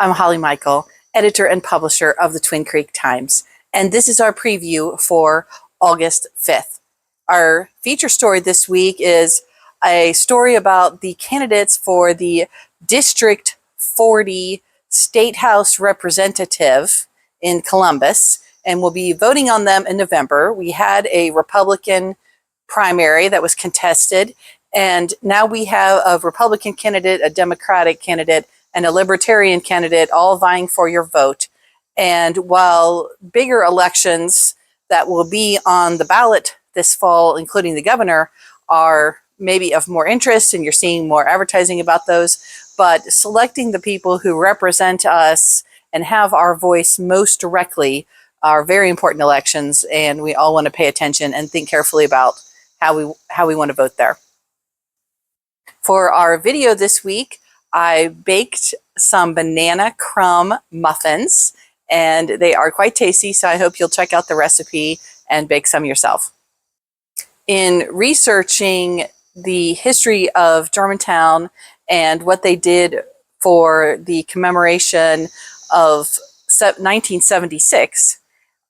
I'm Holly Michael, editor and publisher of the Twin Creek Times, and this is our preview for August 5th. Our feature story this week is a story about the candidates for the District 40 State House Representative in Columbus, and we'll be voting on them in November. We had a Republican primary that was contested, and now we have a Republican candidate, a Democratic candidate, and a Libertarian candidate all vying for your vote. And while bigger elections that will be on the ballot this fall, including the governor, are maybe of more interest, and you're seeing more advertising about those, but selecting the people who represent us and have our voice most directly are very important elections, and we all want to pay attention and think carefully about how we want to vote there. For our video this week, I baked some banana crumb muffins, and they are quite tasty, so I hope you'll check out the recipe and bake some yourself. In researching the history of Germantown and what they did for the commemoration of 1976,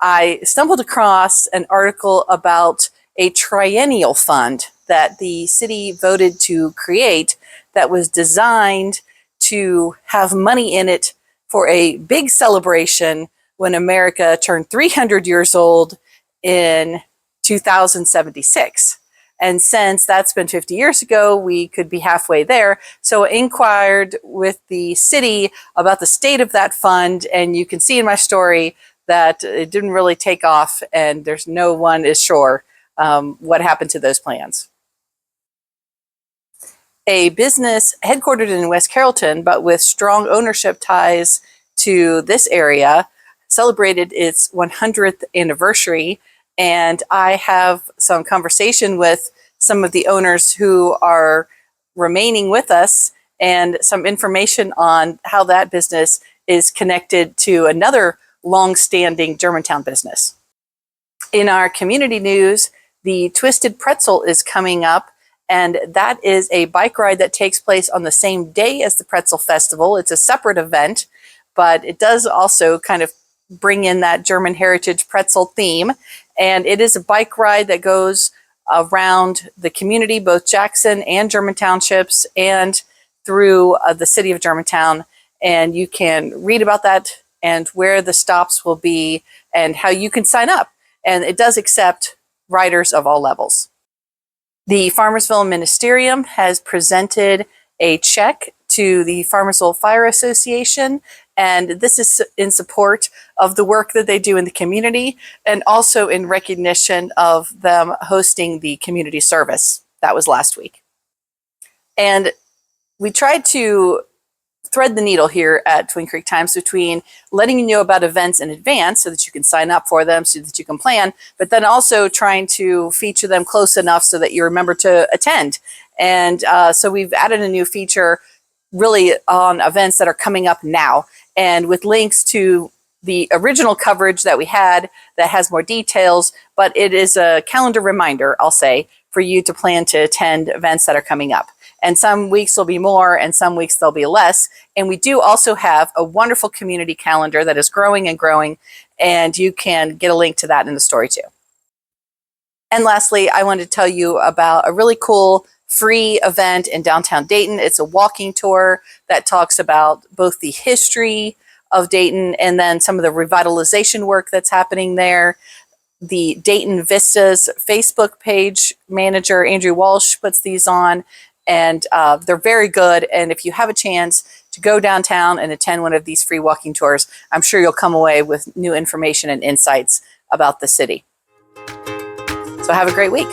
I stumbled across an article about a triennial fund that the city voted to create that was designed to have money in it for a big celebration when America turned 300 years old in 2076. And since that's been 50 years ago, we could be halfway there. So I inquired with the city about the state of that fund, and you can see in my story that it didn't really take off, and there's no one is sure what happened to those plans. A business headquartered in West Carrollton, but with strong ownership ties to this area, celebrated its 100th anniversary. And I have some conversation with some of the owners who are remaining with us, and some information on how that business is connected to another long-standing Germantown business. In our community news, the Twisted Pretzel is coming up, and that is a bike ride that takes place on the same day as the Pretzel Festival. It's a separate event, but it does also kind of bring in that German heritage pretzel theme. And it is a bike ride that goes around the community, both Jackson and German Townships, and through the city of Germantown. And you can read about that and where the stops will be and how you can sign up. And it does accept riders of all levels. The Farmersville Ministerium has presented a check to the Farmersville Fire Association, and this is in support of the work that they do in the community, and also in recognition of them hosting the community service. That was last week. And we tried to thread the needle here at Twin Creek Times between letting you know about events in advance so that you can sign up for them, so that you can plan, but then also trying to feature them close enough so that you remember to attend. And so we've added a new feature really on events that are coming up now, and with links to the original coverage that we had that has more details, but it is a calendar reminder, I'll say, for you to plan to attend events that are coming up. And some weeks will be more, and some weeks there'll be less. And we do also have a wonderful community calendar that is growing and growing, and you can get a link to that in the story too. And lastly, I wanted to tell you about a really cool free event in downtown Dayton. It's a walking tour that talks about both the history of Dayton and then some of the revitalization work that's happening there. The Dayton Vistas Facebook page manager, Andrew Walsh, puts these on, and they're very good. And if you have a chance to go downtown and attend one of these free walking tours, I'm sure you'll come away with new information and insights about the city. So have a great week.